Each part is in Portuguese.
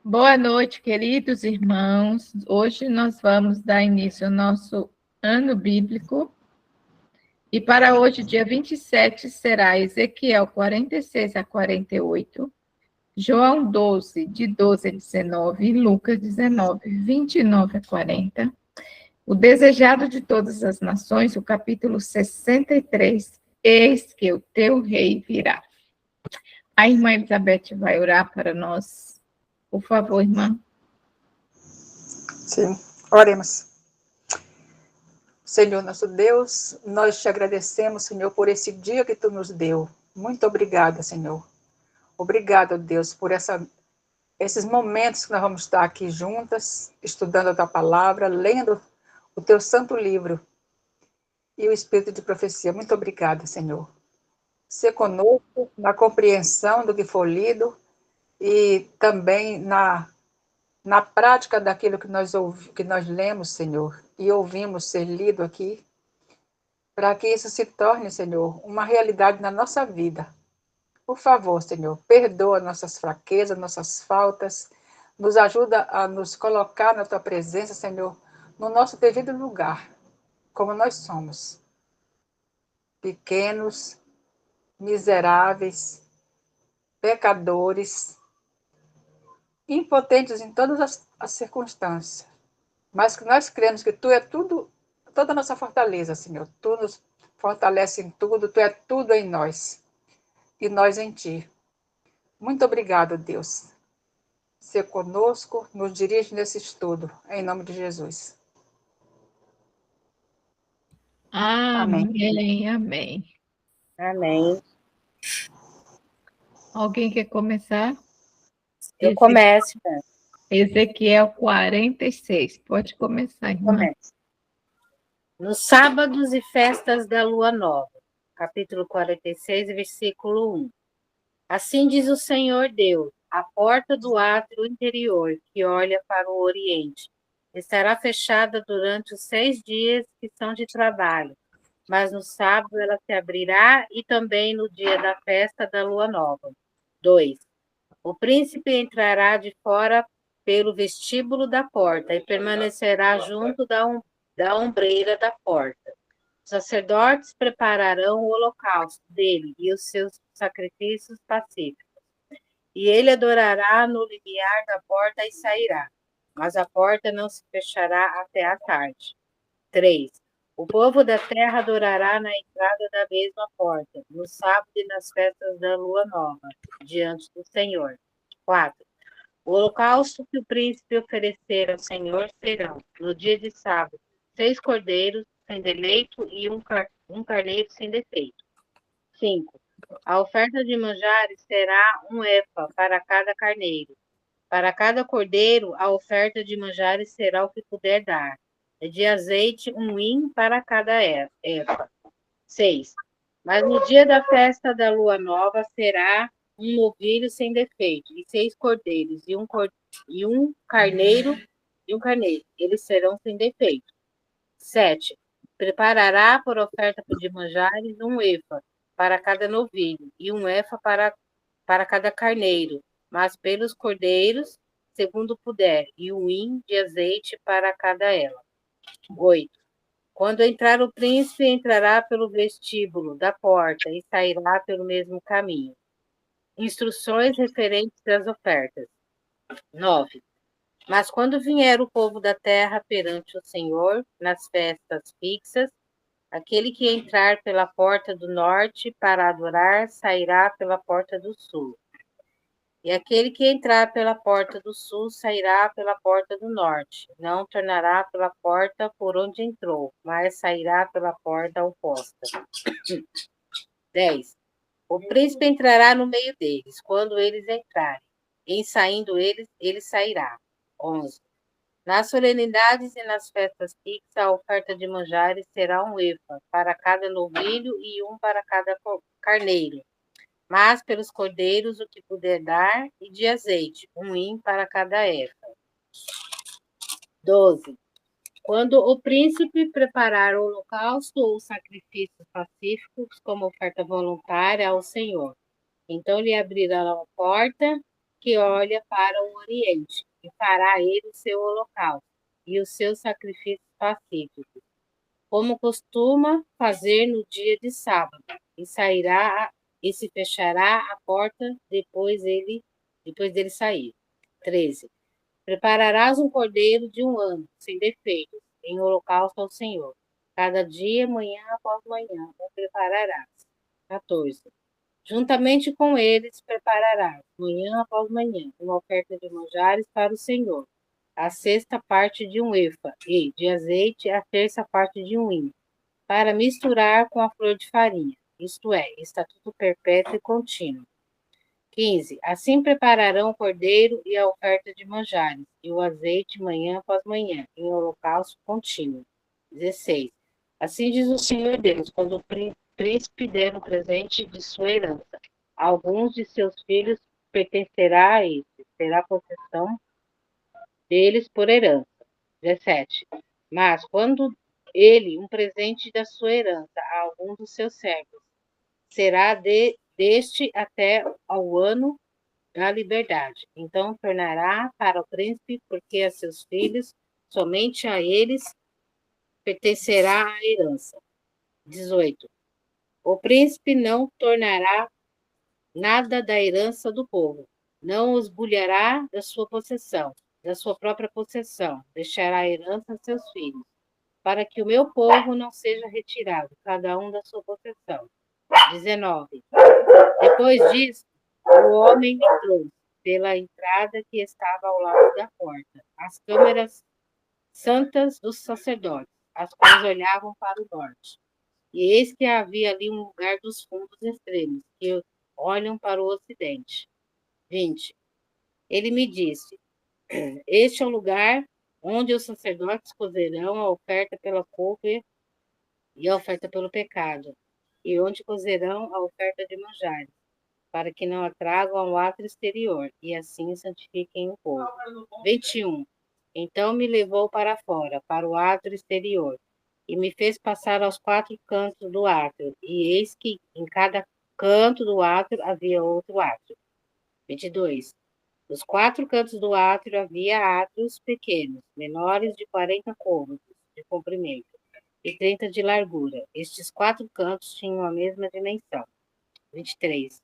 Boa noite, queridos irmãos. Hoje nós vamos dar início ao nosso ano bíblico. E para hoje, dia 27, será Ezequiel 46 a 48, João 12, de 12 a 19, e Lucas 19, 29 a 40. O desejado de todas as nações, o capítulo 63, eis que o teu rei virá. A irmã Elizabeth vai orar para nós. Por favor, irmã. Sim, oremos. Senhor nosso Deus, nós te agradecemos, Senhor, por esse dia que tu nos deu. Muito obrigada, Senhor. Obrigada, Deus, por esses momentos que nós vamos estar aqui juntas, estudando a tua palavra, lendo o teu santo livro e o espírito de profecia. Muito obrigada, Senhor. Ser conosco na compreensão do que for lido e também na prática daquilo que nós lemos, Senhor, e ouvimos ser lido aqui, para que isso se torne, Senhor, uma realidade na nossa vida. Por favor, Senhor, perdoa nossas fraquezas, nossas faltas, nos ajuda a nos colocar na tua presença, Senhor, no nosso devido lugar, como nós somos. Pequenos, miseráveis, pecadores, impotentes em todas as circunstâncias, mas que nós cremos que tu é tudo, toda a nossa fortaleza, Senhor. Tu nos fortalece em tudo, tu é tudo em nós e nós em ti. Muito obrigado, Deus. Ser conosco, nos dirige nesse estudo, em nome de Jesus. Amém, amém. Amém. Alguém quer começar? Eu começo. Ezequiel 46. Pode começar, irmã. Começo. Nos sábados e festas da lua nova, capítulo 46, versículo 1. Assim diz o Senhor Deus, a porta do átrio interior, que olha para o oriente, estará fechada durante os 6 dias que são de trabalho, mas no sábado ela se abrirá e também no dia da festa da lua nova. 2. O príncipe entrará de fora pelo vestíbulo da porta e permanecerá junto da ombreira da porta. Os sacerdotes prepararão o holocausto dele e os seus sacrifícios pacíficos. E ele adorará no limiar da porta e sairá, mas a porta não se fechará até a tarde. 3. O povo da terra adorará na entrada da mesma porta, no sábado e nas festas da lua nova, diante do Senhor. 4. O holocausto que o príncipe oferecer ao Senhor serão, no dia de sábado, 6 cordeiros sem deleito e um carneiro sem defeito. 5. A oferta de manjares será 1 efa para cada carneiro. Para cada cordeiro, a oferta de manjares será o que puder dar. De azeite, 1 hin para cada efa. 6. Mas no dia da festa da lua nova será um novilho sem defeito, e 6 cordeiros, e um carneiro. Eles serão sem defeito. 7. Preparará por oferta de manjares 1 efa para cada novilho, e 1 efa para cada carneiro, mas pelos cordeiros, segundo puder, e 1 hin de azeite para cada ela. 8. Quando entrar o príncipe, entrará pelo vestíbulo da porta e sairá pelo mesmo caminho. Instruções referentes às ofertas. 9. Mas quando vier o povo da terra perante o Senhor, nas festas fixas, aquele que entrar pela porta do norte para adorar, sairá pela porta do sul. E aquele que entrar pela porta do sul sairá pela porta do norte. Não tornará pela porta por onde entrou, mas sairá pela porta oposta. 10. O príncipe entrará no meio deles, quando eles entrarem. Em saindo eles, ele sairá. 11. Nas solenidades e nas festas fixas, a oferta de manjares será 1 efa para cada novilho e 1 para cada carneiro. Mas pelos cordeiros o que puder dar, e de azeite, 1 hin para cada efa. 12. Quando o príncipe preparar o holocausto ou sacrifícios pacíficos como oferta voluntária ao Senhor, então lhe abrirá a porta que olha para o Oriente, e fará ele o seu holocausto e os seus sacrifícios pacíficos, como costuma fazer no dia de sábado, e sairá e se fechará a porta depois dele sair. 13. Prepararás um cordeiro de um ano, sem defeitos, em holocausto ao Senhor. Cada dia, manhã após manhã, o prepararás. 14. Juntamente com eles prepararás, manhã após manhã, uma oferta de manjares para o Senhor, a sexta parte de um efa, e de azeite a terça parte de um hin, para misturar com a flor de farinha, isto é, estatuto perpétuo e contínuo. 15. Assim prepararão o cordeiro e a oferta de manjares, e o azeite manhã após manhã, em holocausto contínuo. 16. Assim diz o Senhor Deus, quando o príncipe der o presente de sua herança, alguns de seus filhos pertencerá a esse, será possessão deles por herança. 17. Mas quando ele um presente da sua herança a algum dos seus servos, será deste até ao ano da liberdade. Então tornará para o príncipe, porque a seus filhos, somente a eles, pertencerá a herança. 18. O príncipe não tornará nada da herança do povo, não os bulhará da sua possessão, da sua própria possessão, deixará a herança a seus filhos, para que o meu povo não seja retirado, cada um da sua possessão. 19. Depois disso, o homem me trouxe pela entrada que estava ao lado da porta, as câmeras santas dos sacerdotes, as quais olhavam para o norte. E eis que havia ali um lugar dos fundos extremos, que olham para o ocidente. 20. Ele me disse: Este é o lugar onde os sacerdotes cozerão a oferta pela culpa e a oferta pelo pecado, e onde cozerão a oferta de manjares, para que não a tragam ao átrio exterior, e assim santifiquem o povo. 21. Então me levou para fora, para o átrio exterior, e me fez passar aos 4 cantos do átrio, e eis que em cada canto do átrio havia outro átrio. 22. Nos 4 cantos do átrio havia átrios pequenos, menores de 40 côvados de comprimento e 30 de largura. Estes 4 cantos tinham a mesma dimensão. 23.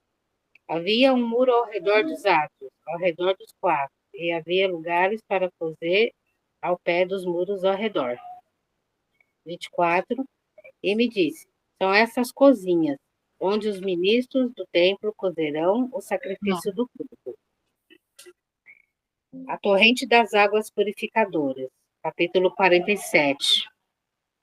Havia um muro ao redor dos átrios, ao redor dos 4, e havia lugares para cozer ao pé dos muros ao redor. 24. E me disse: são essas cozinhas, onde os ministros do templo cozerão o sacrifício do culto. A torrente das águas purificadoras, capítulo 47,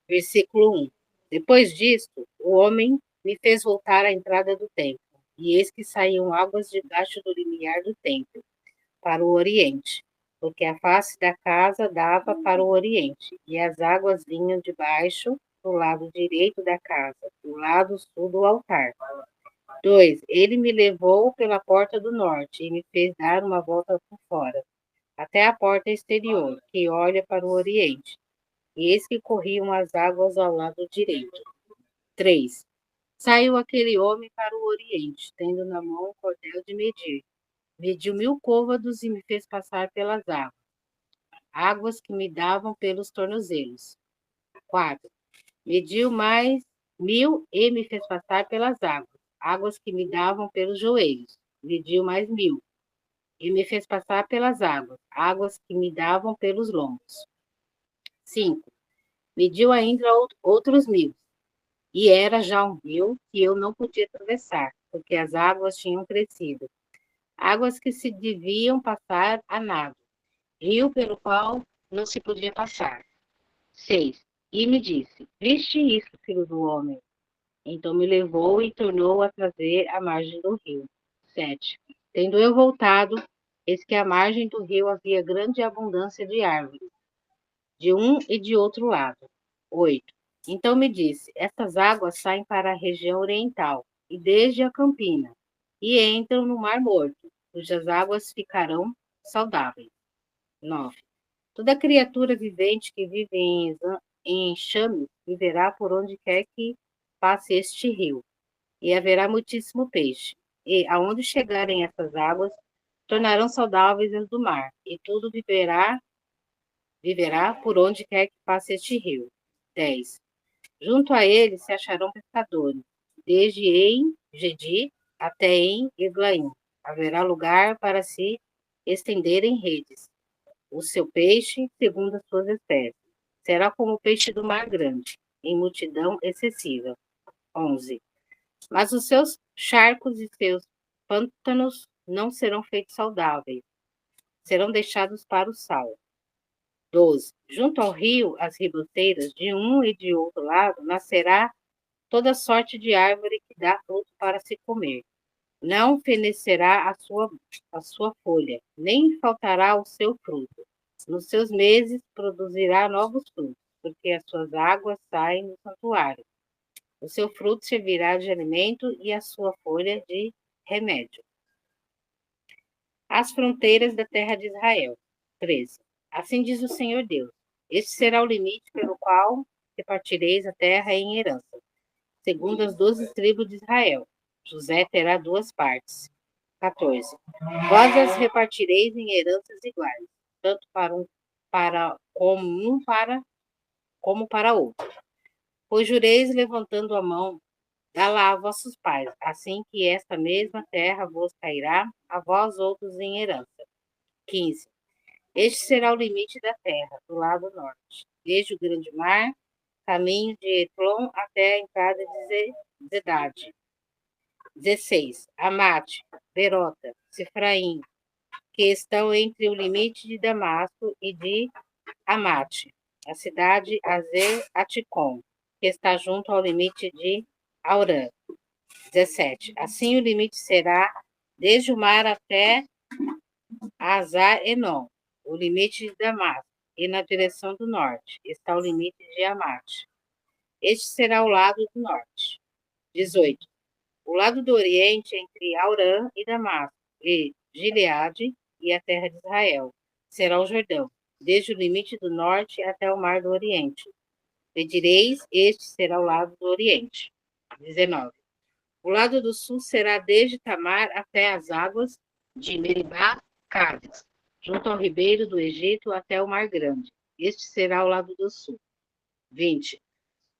versículo 1. Depois disto, o homem me fez voltar à entrada do templo, e eis que saíam águas debaixo do limiar do templo, para o oriente, porque a face da casa dava para o oriente, e as águas vinham debaixo do lado direito da casa, do lado sul do altar. 2. Ele me levou pela porta do norte, e me fez dar uma volta por fora, até a porta exterior, que olha para o oriente, e eis que corriam as águas ao lado direito. 3. Saiu aquele homem para o oriente, tendo na mão um cordel de medir. Mediu 1000 côvados e me fez passar pelas águas, águas que me davam pelos tornozelos. 4. Mediu mais 1000 e me fez passar pelas águas, águas que me davam pelos joelhos. Mediu mais 1000 e me fez passar pelas águas, águas que me davam pelos lombos. 5. Mediu ainda outros 1000, e era já um rio que eu não podia atravessar, porque as águas tinham crescido. Águas que se deviam passar a nado, rio pelo qual não se podia passar. 6. E me disse: viste isso, filho do homem? Então me levou e tornou a trazer à margem do rio. 7. Tendo eu voltado, eis que à margem do rio havia grande abundância de árvores, de um e de outro lado. 8. Então me disse: essas águas saem para a região oriental, e desde a campina, e entram no Mar Morto, cujas águas ficarão saudáveis. 9. Toda criatura vivente que vive em enxame viverá por onde quer que passe este rio, e haverá muitíssimo peixe. E aonde chegarem essas águas, tornarão saudáveis as do mar, e tudo viverá por onde quer que passe este rio. 10. Junto a ele se acharão pescadores, desde em Gedi até em Eglaim. Haverá lugar para se estenderem redes. O seu peixe, segundo as suas espécies, será como o peixe do mar grande, em multidão excessiva. 11. Mas os seus charcos e seus pântanos não serão feitos saudáveis, serão deixados para o sal. 12. Junto ao rio, as riboteiras, de um e de outro lado, nascerá toda sorte de árvore que dá fruto para se comer. Não fenecerá a sua folha, nem faltará o seu fruto. Nos seus meses produzirá novos frutos, porque as suas águas saem do santuário. O seu fruto servirá de alimento e a sua folha de remédio. As fronteiras da terra de Israel. 13. Assim diz o Senhor Deus: este será o limite pelo qual repartireis a terra em herança, segundo as 12 tribos de Israel. José terá 2 partes. 14. Vós as repartireis em heranças iguais, tanto como para outro. Pois jureis levantando a mão, dá lá a vossos pais, assim que esta mesma terra vos cairá a vós outros em herança. 15. Este será o limite da terra, do lado norte, desde o grande mar, caminho de Etlon até a entrada de Zedade. 16. Amate, Berota, Sefraim, que estão entre o limite de Damasco e de Amate, a cidade Aze-Aticom, que está junto ao limite de Aurã. 17. Assim o limite será desde o mar até Azar-Enon, o limite de Damasco, e na direção do norte está o limite de Amate. Este será o lado do norte. 18. O lado do oriente entre Aurã e Damasco, e Gileade e a terra de Israel, será o Jordão, desde o limite do norte até o mar do oriente. Medireis, este será o lado do oriente. 19. O lado do sul será desde Tamar até as águas de Meribá, Cádiz, junto ao ribeiro do Egito até o Mar Grande. Este será o lado do sul. 20.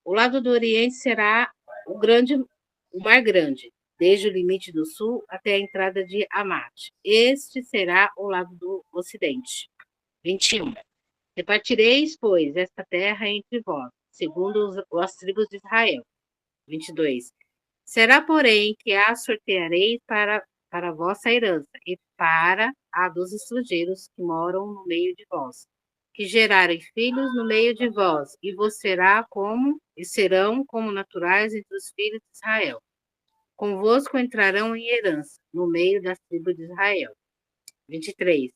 O lado do oriente será o Mar Grande, desde o limite do sul até a entrada de Amate. Este será o lado do ocidente. 21. Repartireis, pois, esta terra entre vós, segundo as tribos de Israel. 22. Será, porém, que a sorteareis para a vossa herança e para a dos estrangeiros que moram no meio de vós, que gerarem filhos no meio de vós, e serão como naturais entre os filhos de Israel. Convosco entrarão em herança, no meio das tribos de Israel. 23.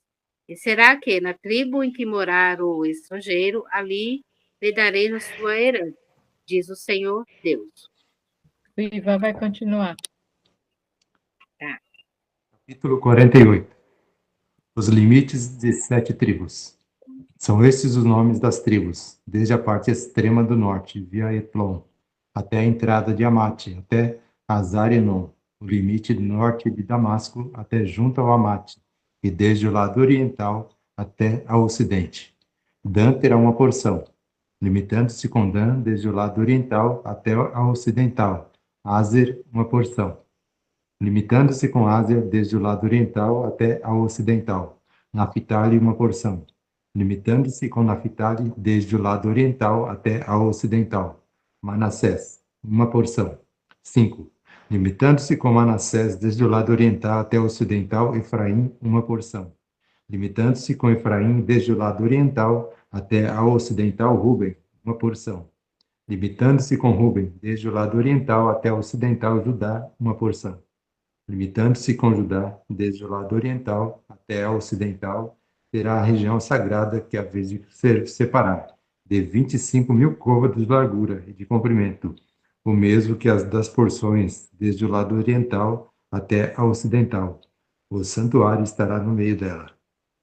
E será que, na tribo em que morar o estrangeiro, ali lhe dareis a sua herança, diz o Senhor Deus. O Ivan vai continuar. Tá. Capítulo 48. Os limites de 7 tribos. São estes os nomes das tribos, desde a parte extrema do norte, via Etlon, até a entrada de Amate, até Azar-Enon, o limite norte de Damasco, até junto ao Amate, e desde o lado oriental até ao ocidente. Dan terá uma porção, limitando-se com Dan desde o lado oriental até ao ocidental. Azer, uma porção, limitando-se com Ásia desde o lado oriental até ao ocidental. Naphtali, uma porção, limitando-se com Naphtali desde o lado oriental até ao ocidental. Manassés, uma porção. 5. Limitando-se com Manassés desde o lado oriental até o ocidental. Efraim, uma porção, limitando-se com Efraim desde o lado oriental até ao ocidental. Ruben, uma porção, limitando-se com Ruben desde o lado oriental até o ocidental. Judá, uma porção, limitando-se com Judá desde o lado oriental até ao ocidental. Terá a região sagrada que a vez de separar, de 25.000 côvados de largura e de comprimento, o mesmo que as das porções desde o lado oriental até ao ocidental. O santuário estará no meio dela.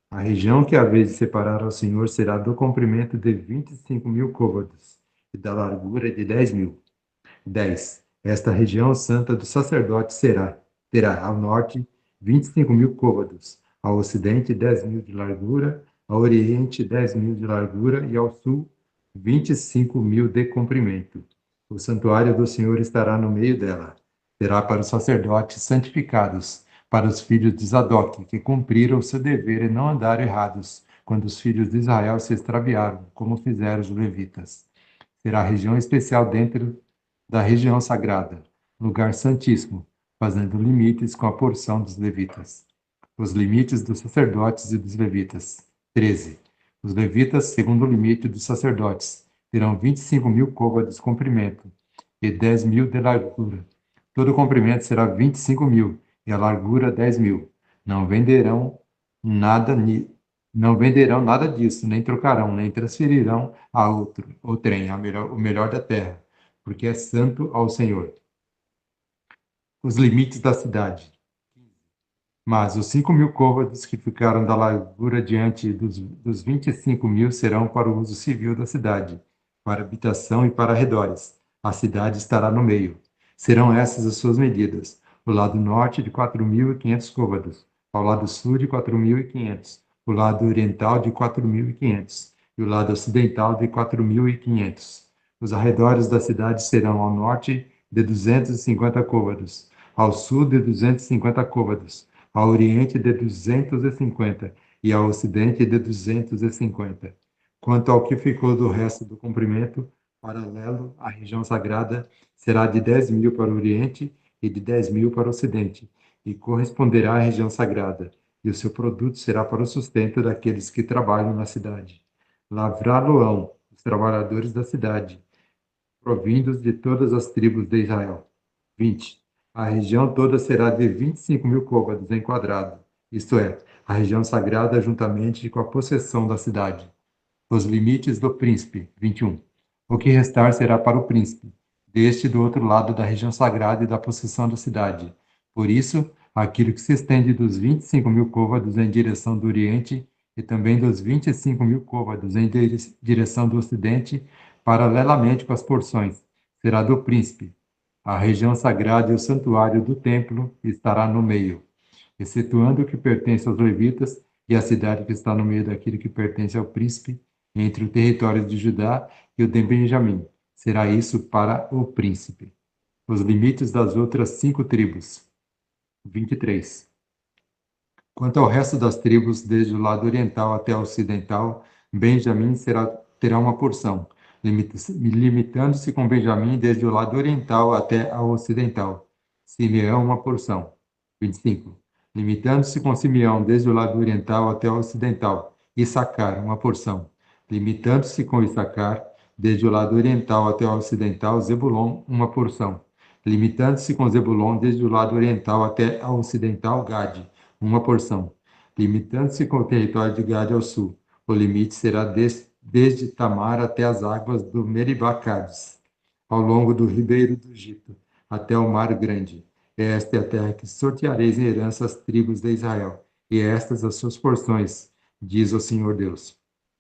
A região que a vez de separar ao Senhor será do comprimento de 25.000 côvados e da largura de 10.000. 10. Esta região santa do sacerdote terá ao norte 25.000 côvados, ao ocidente 10.000 de largura, ao oriente 10.000 de largura e ao sul 25.000 de comprimento. O santuário do Senhor estará no meio dela. Será para os sacerdotes santificados, para os filhos de Zadok, que cumpriram o seu dever e não andaram errados, quando os filhos de Israel se extraviaram, como fizeram os levitas. Será a região especial dentro da região sagrada, lugar santíssimo, fazendo limites com a porção dos levitas. Os limites dos sacerdotes e dos levitas. 13. Os levitas, segundo o limite dos sacerdotes, terão 25.000 côvados de comprimento e 10.000 de largura. Todo o comprimento será 25.000 e a largura 10.000. Não venderão nada disso, nem trocarão, nem transferirão a outro, ou trem, o melhor da terra, porque é santo ao Senhor. Os limites da cidade. Mas os 5.000 côvados que ficaram da largura diante dos 25.000 serão para o uso civil da cidade, para habitação e para arredores. A cidade estará no meio. Serão essas as suas medidas: o lado norte de 4.500 côvados, ao lado sul de 4.500, o lado oriental de 4.500 e o lado ocidental de 4.500. Os arredores da cidade serão ao norte de 250 côvados, ao sul de 250 côvados, ao oriente de 250 e ao ocidente de 250. Quanto ao que ficou do resto do comprimento, paralelo à região sagrada, será de 10.000 para o oriente e de 10.000 para o ocidente, e corresponderá à região sagrada, e o seu produto será para o sustento daqueles que trabalham na cidade. Lavrá-lo-ão os trabalhadores da cidade, provindos de todas as tribos de Israel. 20. A região toda será de 25.000 côvados em quadrado, isto é, a região sagrada juntamente com a possessão da cidade. Os limites do príncipe. 21. O que restar será para o príncipe, deste do outro lado da região sagrada e da possessão da cidade. Por isso, aquilo que se estende dos 25.000 côvados em direção do oriente e também dos 25.000 côvados em direção do ocidente, paralelamente com as porções, será do príncipe. A região sagrada e o santuário do templo estará no meio, excetuando o que pertence aos levitas e a cidade que está no meio daquilo que pertence ao príncipe, entre o território de Judá e o de Benjamim. Será isso para o príncipe. Os limites das outras 5 tribos. 23. Quanto ao resto das tribos, desde o lado oriental até o ocidental, Benjamim terá uma porção, limitando-se com Benjamim desde o lado oriental até ao ocidental. Simeão, uma porção. 25. Limitando-se com Simeão desde o lado oriental até o ocidental. Issacar, uma porção. Limitando-se com Issacar desde o lado oriental até o ocidental. Zebulon, uma porção. Limitando-se com Zebulon desde o lado oriental até ao ocidental. Gade, uma porção. Limitando-se com o território de Gade ao sul. O limite será desde Tamar até as águas do Meribá Cádiz, ao longo do ribeiro do Egito, até o Mar Grande. Esta é a terra que sorteareis em herança às tribos de Israel, e estas as suas porções, diz o Senhor Deus.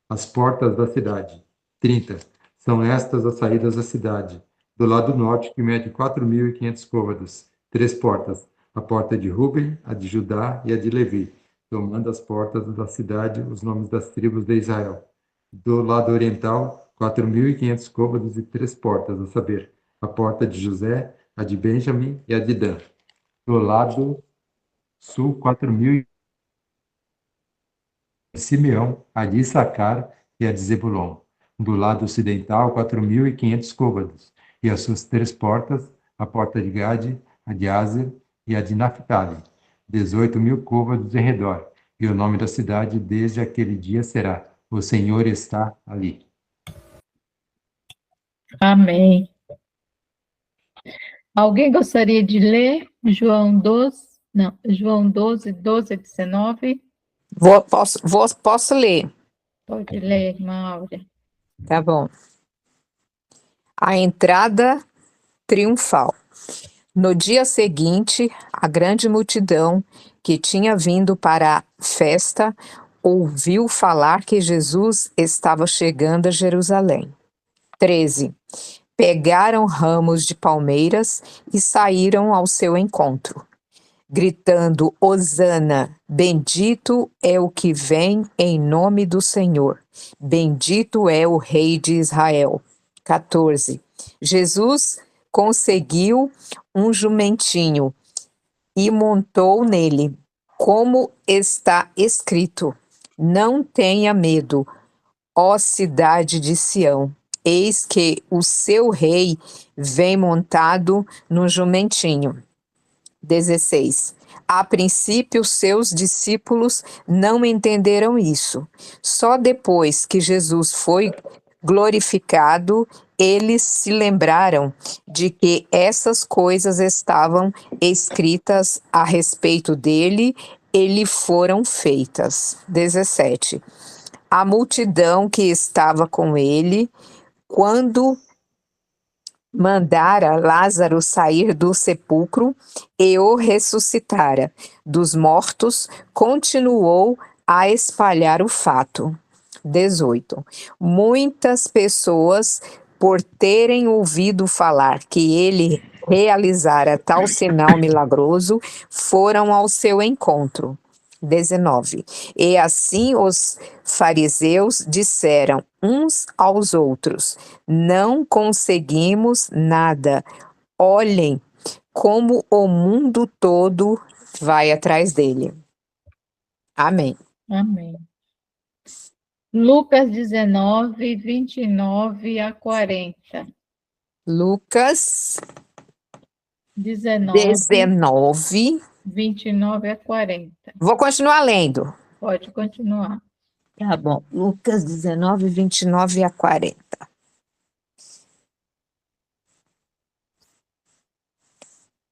As portas da cidade. 30. São estas as saídas da cidade. Do lado norte, que mede 4.500 côvados, 3 portas, a porta de Ruben, a de Judá e a de Levi, tomando as portas da cidade os nomes das tribos de Israel. Do lado oriental, 4.500 côvados e 3 portas, a saber, a porta de José, a de Benjamim e a de Dan. Do lado sul, 4.000 de Simeão, a de Issacar e a de Zebulon. Do lado ocidental, 4.500 côvados, e as suas 3 portas, a porta de Gade, a de Azer e a de Naphtali, 18.000 côvados em redor, e o nome da cidade desde aquele dia será: o Senhor está ali. Amém. Alguém gostaria de ler João 12? Não, João 12, 12 a 19? Posso ler. Pode ler, irmã Áurea. Tá bom. A entrada triunfal. No dia seguinte, a grande multidão que tinha vindo para a festa ouviu falar que Jesus estava chegando a Jerusalém. 13. Pegaram ramos de palmeiras e saíram ao seu encontro. gritando: Hosana, bendito é o que vem em nome do Senhor, bendito é o Rei de Israel. 14. Jesus conseguiu um jumentinho e montou nele, como está escrito: Não tenha medo, ó cidade de Sião, eis que o seu rei vem montado no jumentinho. 16. A princípio, seus discípulos não entenderam isso. Só depois que Jesus foi glorificado, eles se lembraram de que essas coisas estavam escritas a respeito dele e lhe foram feitas. 17. A multidão que estava com ele, quando mandara Lázaro sair do sepulcro e o ressuscitara dos mortos, continuou a espalhar o fato. 18. Muitas pessoas, por terem ouvido falar que ele realizara tal sinal milagroso, foram ao seu encontro. 19. E assim os fariseus disseram uns aos outros: Não conseguimos nada. Olhem como o mundo todo vai atrás dele. Amém. Amém. Lucas 19, 29 a 40. Lucas 19, 19. 29 a 40. Vou continuar lendo. Pode continuar. Tá bom. Lucas 19, 29 a 40.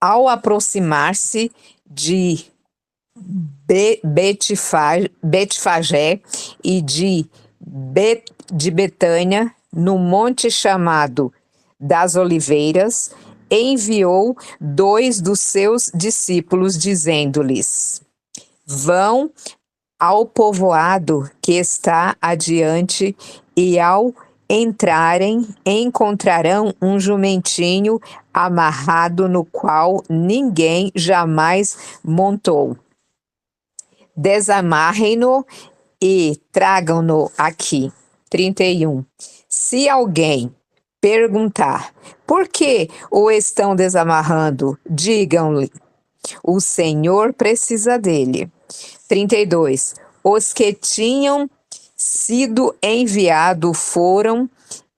Ao aproximar-se de Betfagé e de Betânia, no monte chamado das Oliveiras, enviou 2 dos seus discípulos, dizendo-lhes: Vão ao povoado que está adiante, e ao entrarem, encontrarão um jumentinho amarrado, no qual ninguém jamais montou. Desamarrem-no e tragam-no aqui. 31. Se alguém perguntar: Por que o estão desamarrando? Digam-lhe: O Senhor precisa dele. 32. Os que tinham sido enviados foram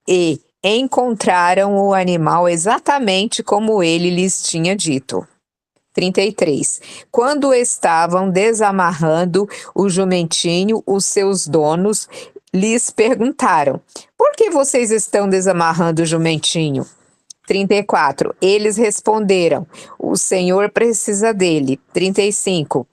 e encontraram o animal exatamente como ele lhes tinha dito. 33. Quando estavam desamarrando o jumentinho, os seus donos lhes perguntaram: Por que vocês estão desamarrando o jumentinho? 34. Eles responderam: O Senhor precisa dele. 35.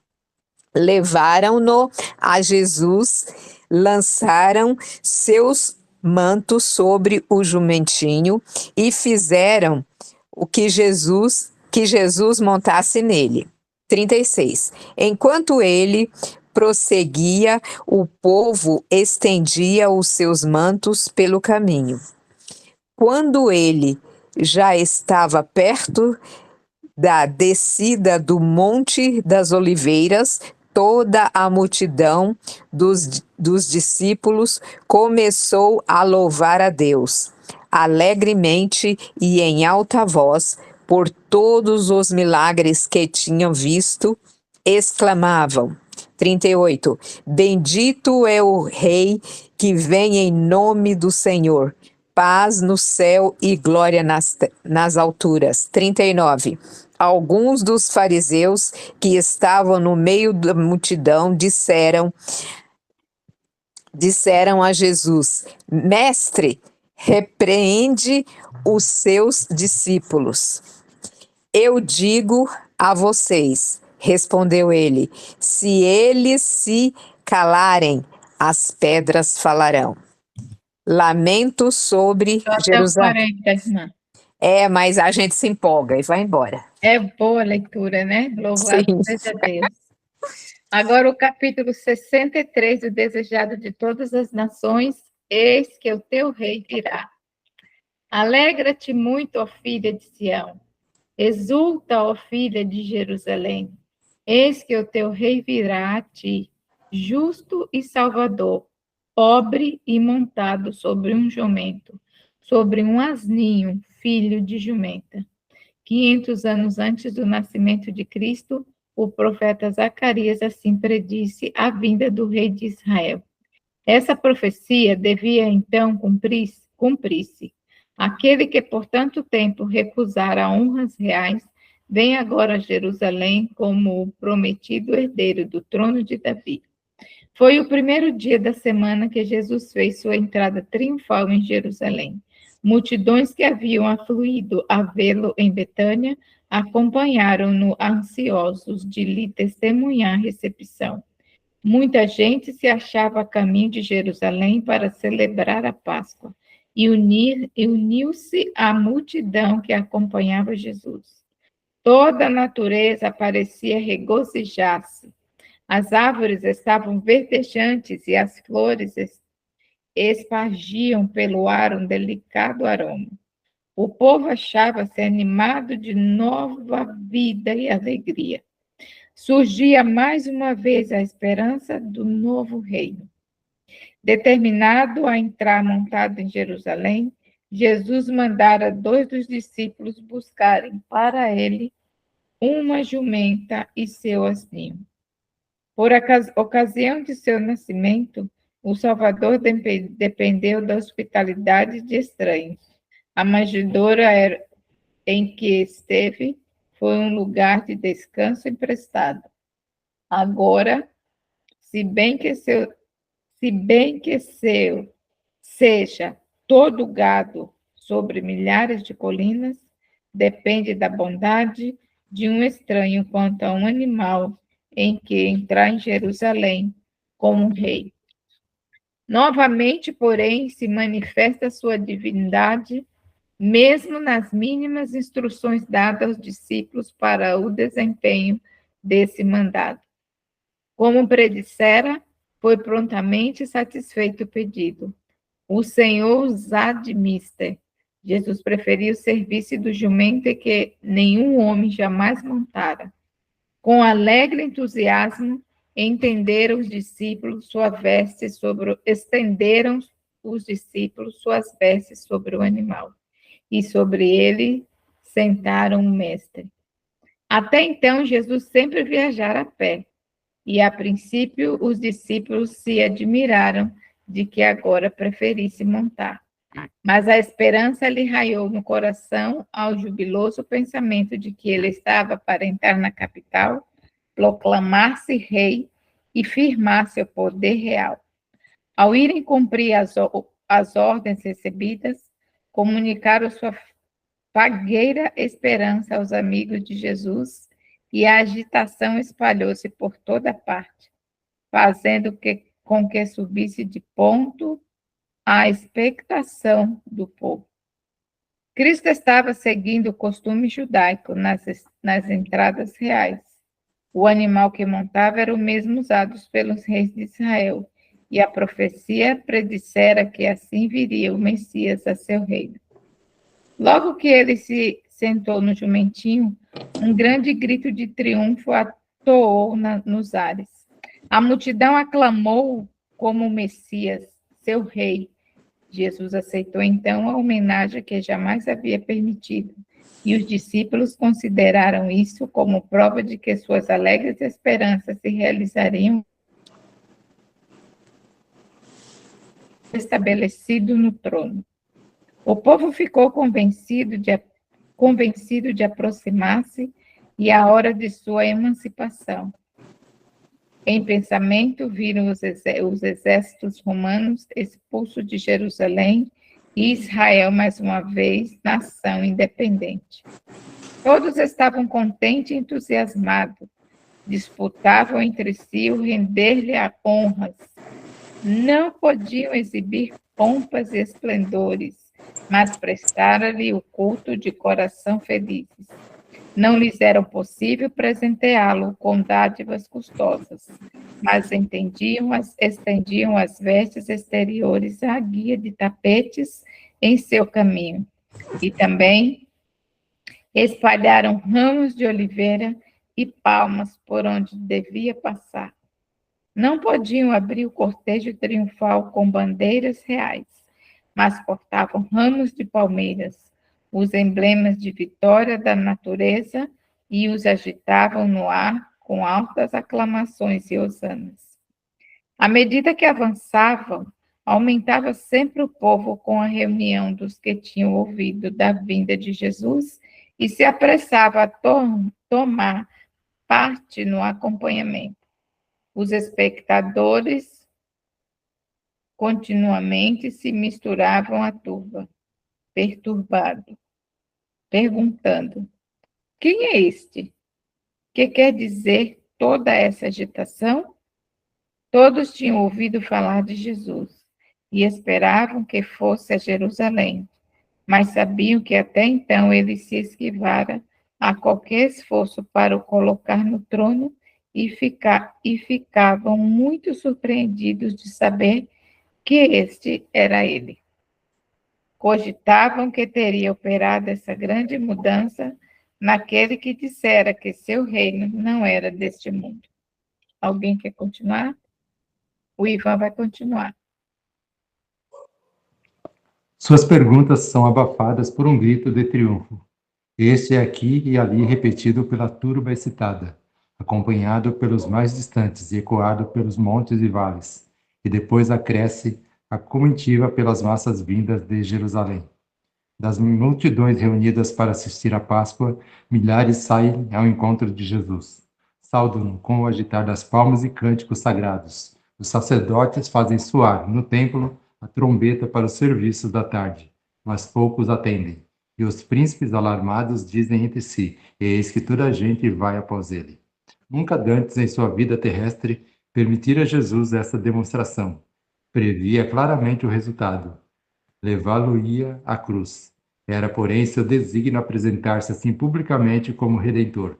Levaram-no a Jesus, lançaram seus mantos sobre o jumentinho e fizeram o que Jesus montasse nele. 36. Enquanto ele prosseguia, o povo estendia os seus mantos pelo caminho. Quando ele já estava perto da descida do Monte das Oliveiras, toda a multidão dos discípulos começou a louvar a Deus, alegremente e em alta voz, por todos os milagres que tinham visto, exclamavam. 38. Bendito é o Rei que vem em nome do Senhor. Paz no céu e glória nas alturas. 39. Alguns dos fariseus que estavam no meio da multidão disseram a Jesus: Mestre, repreende os seus discípulos. Eu digo a vocês, respondeu ele, se eles se calarem, as pedras falarão. Lamento sobre Jerusalém. 40, irmã. Mas a gente se empolga e vai embora. É boa a leitura, né? Louvado Sim. seja Deus. Agora o capítulo 63, o desejado de todas as nações, eis que o teu rei virá. Alegra-te muito, ó filha de Sião. Exulta, ó filha de Jerusalém. Eis que o teu rei virá a ti, justo e salvador, pobre e montado sobre um jumento, sobre um asninho, filho de jumenta. 500 anos antes do nascimento de Cristo, o profeta Zacarias assim predisse a vinda do rei de Israel. Essa profecia devia então cumprir-se. Aquele que por tanto tempo recusara honras reais, vem agora a Jerusalém como o prometido herdeiro do trono de Davi. Foi o primeiro dia da semana que Jesus fez sua entrada triunfal em Jerusalém. Multidões que haviam afluído a vê-lo em Betânia acompanharam-no ansiosos de lhe testemunhar a recepção. Muita gente se achava a caminho de Jerusalém para celebrar a Páscoa e uniu-se à multidão que acompanhava Jesus. Toda a natureza parecia regozijar-se. As árvores estavam verdejantes e as flores espargiam pelo ar um delicado aroma. O povo achava-se animado de nova vida e alegria. Surgia mais uma vez a esperança do novo reino. Determinado a entrar montado em Jerusalém, Jesus mandara 2 dos discípulos buscarem para ele uma jumenta e seu asninho. Por ocasião de seu nascimento, o Salvador dependeu da hospitalidade de estranhos. A manjedoura em que esteve foi um lugar de descanso emprestado. Agora, se bem que seja todo gado sobre milhares de colinas, depende da bondade de um estranho quanto a um animal em que entrar em Jerusalém como rei. Novamente, porém, se manifesta sua divindade, mesmo nas mínimas instruções dadas aos discípulos para o desempenho desse mandado. Como predissera, foi prontamente satisfeito o pedido. O Senhor os admiste. Jesus preferiu servir-se do jumento que nenhum homem jamais montara. Com alegre entusiasmo, estenderam os discípulos suas vestes sobre o animal, e sobre ele sentaram o mestre. Até então, Jesus sempre viajara a pé, e a princípio os discípulos se admiraram de que agora preferisse montar. Mas a esperança lhe raiou no coração ao jubiloso pensamento de que ele estava para entrar na capital, proclamar-se rei e firmar seu poder real. Ao irem cumprir as ordens recebidas, comunicaram sua fagueira esperança aos amigos de Jesus, e a agitação espalhou-se por toda parte, fazendo com que subisse de ponto a expectação do povo. Cristo estava seguindo o costume judaico nas entradas reais. O animal que montava era o mesmo usado pelos reis de Israel, e a profecia predissera que assim viria o Messias a seu reino. Logo que ele se sentou no jumentinho, um grande grito de triunfo atoou nos ares. A multidão aclamou como o Messias, seu rei. Jesus aceitou então a homenagem que jamais havia permitido, e os discípulos consideraram isso como prova de que suas alegres esperanças se realizariam estabelecido no trono. O povo ficou convencido de aproximar-se e a hora de sua emancipação. Em pensamento, viram os exércitos romanos expulsos de Jerusalém e Israel, mais uma vez, nação independente. Todos estavam contentes e entusiasmados, disputavam entre si o render-lhe honras. Não podiam exibir pompas e esplendores, mas prestaram-lhe o culto de coração felizes. Não lhes era possível presenteá-lo com dádivas custosas, mas estendiam as vestes exteriores à guia de tapetes em seu caminho, e também espalharam ramos de oliveira e palmas por onde devia passar. Não podiam abrir o cortejo triunfal com bandeiras reais, mas portavam ramos de palmeiras, os emblemas de vitória da natureza, e os agitavam no ar com altas aclamações e hosanas. À medida que avançavam, aumentava sempre o povo com a reunião dos que tinham ouvido da vinda de Jesus e se apressava a tomar parte no acompanhamento. Os espectadores continuamente se misturavam à turba, perturbado, perguntando: quem é este? Que quer dizer toda essa agitação? Todos tinham ouvido falar de Jesus e esperavam que fosse a Jerusalém, mas sabiam que até então ele se esquivara a qualquer esforço para o colocar no trono e ficavam muito surpreendidos de saber que este era ele. Cogitavam que teria operado essa grande mudança naquele que dissera que seu reino não era deste mundo. Alguém quer continuar? O Ivan vai continuar. Suas perguntas são abafadas por um grito de triunfo. Este é aqui e ali repetido pela turba excitada, acompanhado pelos mais distantes e ecoado pelos montes e vales, e depois acresce a comitiva pelas massas vindas de Jerusalém. Das multidões reunidas para assistir à Páscoa, milhares saem ao encontro de Jesus. Saudam-no com o agitar das palmas e cânticos sagrados. Os sacerdotes fazem soar, no templo, a trombeta para os serviços da tarde, mas poucos atendem. E os príncipes alarmados dizem entre si: eis que toda a gente vai após ele. Nunca dantes em sua vida terrestre permitira Jesus essa demonstração. Previa claramente o resultado. Levá-lo-ia à cruz. Era, porém, seu desígnio apresentar-se assim publicamente como Redentor.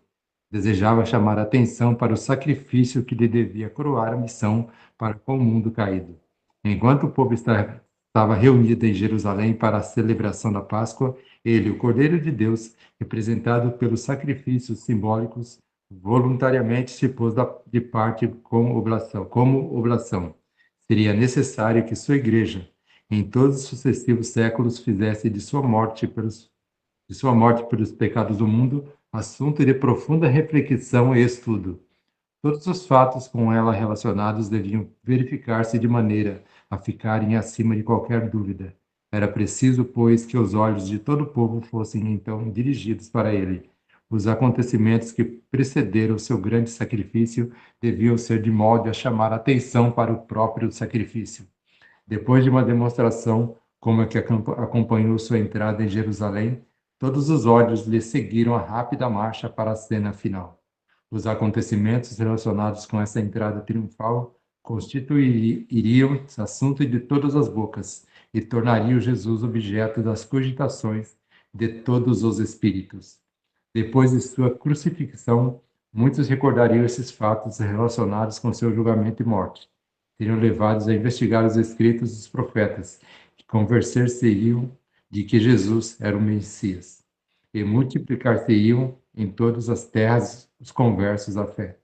Desejava chamar a atenção para o sacrifício que lhe devia coroar a missão para com o mundo caído. Enquanto o povo estava reunido em Jerusalém para a celebração da Páscoa, ele, o Cordeiro de Deus, representado pelos sacrifícios simbólicos, voluntariamente se pôs de parte como oblação. Seria necessário que sua igreja, em todos os sucessivos séculos, fizesse de sua morte pelos pecados do mundo assunto de profunda reflexão e estudo. Todos os fatos com ela relacionados deviam verificar-se de maneira a ficarem acima de qualquer dúvida. Era preciso, pois, que os olhos de todo o povo fossem então dirigidos para ele. Os acontecimentos que precederam seu grande sacrifício deviam ser de modo a chamar a atenção para o próprio sacrifício. Depois de uma demonstração como a que acompanhou sua entrada em Jerusalém, todos os olhos lhe seguiram a rápida marcha para a cena final. Os acontecimentos relacionados com essa entrada triunfal constituiriam assunto de todas as bocas e tornariam Jesus objeto das cogitações de todos os espíritos. Depois de sua crucifixão, muitos recordariam esses fatos relacionados com seu julgamento e morte. Teriam levados a investigar os escritos dos profetas, que conversar-se-iam de que Jesus era o Messias, e multiplicar-se-iam em todas as terras os conversos à fé.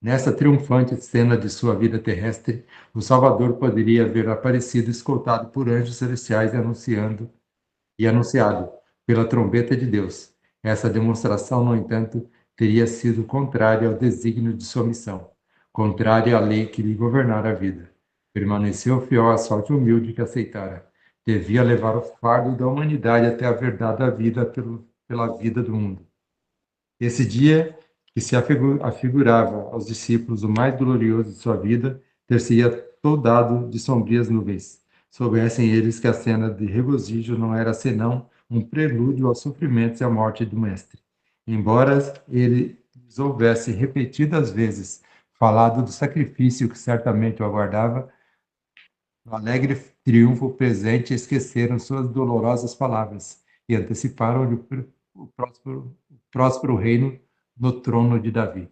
Nessa triunfante cena de sua vida terrestre, o Salvador poderia haver aparecido escoltado por anjos celestiais e anunciado pela trombeta de Deus. Essa demonstração, no entanto, teria sido contrária ao desígnio de sua missão, contrária à lei que lhe governara a vida. Permaneceu fiel à sorte humilde que aceitara. Devia levar o fardo da humanidade até a verdade da vida pela vida do mundo. Esse dia, que se afigurava aos discípulos o mais glorioso de sua vida, ter-se-ia toldado de sombrias nuvens. Soubessem eles que a cena de regozijo não era senão um prelúdio aos sofrimentos e à morte do Mestre. Embora ele lhes houvesse repetidas vezes falado do sacrifício que certamente o aguardava, no alegre triunfo presente esqueceram suas dolorosas palavras e anteciparam-lhe o próspero reino no trono de Davi.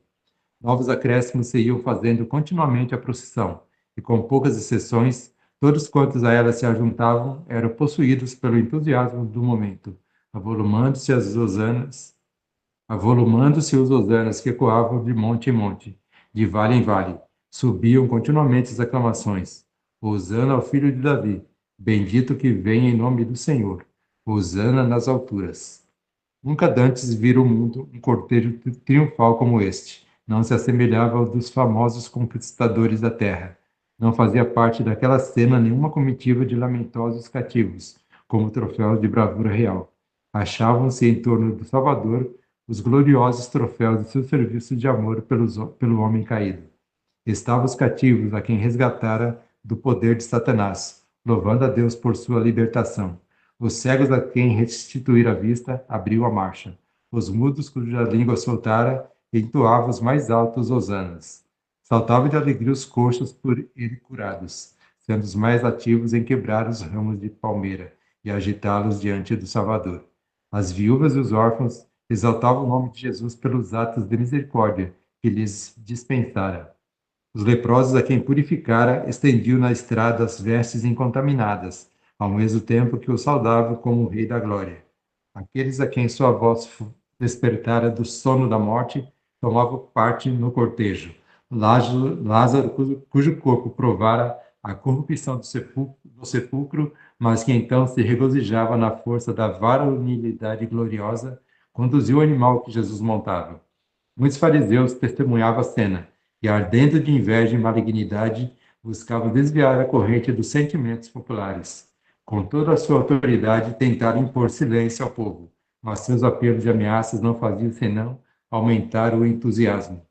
Novos acréscimos se iam fazendo continuamente a procissão, e com poucas exceções, todos quantos a ela se ajuntavam eram possuídos pelo entusiasmo do momento, avolumando-se as hosanas Avolumando-se os hosanas que ecoavam de monte em monte, de vale em vale. Subiam continuamente as aclamações. Hosana ao filho de Davi, bendito que vem em nome do Senhor. Hosana nas alturas. Nunca dantes vira o mundo um cortejo triunfal como este. Não se assemelhava ao dos famosos conquistadores da terra. Não fazia parte daquela cena nenhuma comitiva de lamentosos cativos, como troféus de bravura real. Achavam-se em torno do Salvador os gloriosos troféus de seu serviço de amor pelo homem caído. Estavam os cativos a quem resgatara do poder de Satanás, louvando a Deus por sua libertação. Os cegos a quem restituir a vista, abriu a marcha. Os mudos cuja língua soltara, entoavam os mais altos hosanas. Saltavam de alegria os coxos por ele curados, sendo os mais ativos em quebrar os ramos de palmeira e agitá-los diante do Salvador. As viúvas e os órfãos exaltavam o nome de Jesus pelos atos de misericórdia que lhes dispensara. Os leprosos a quem purificara estendiam na estrada as vestes incontaminadas, ao mesmo tempo que o saudava como o Rei da Glória. Aqueles a quem sua voz despertara do sono da morte tomavam parte no cortejo. Lázaro, cujo corpo provara a corrupção do sepulcro, mas que então se regozijava na força da varonilidade gloriosa, conduziu o animal que Jesus montava. Muitos fariseus testemunhavam a cena, e ardendo de inveja e malignidade, buscavam desviar a corrente dos sentimentos populares. Com toda a sua autoridade, tentaram impor silêncio ao povo, mas seus apelos e ameaças não faziam senão aumentar o entusiasmo.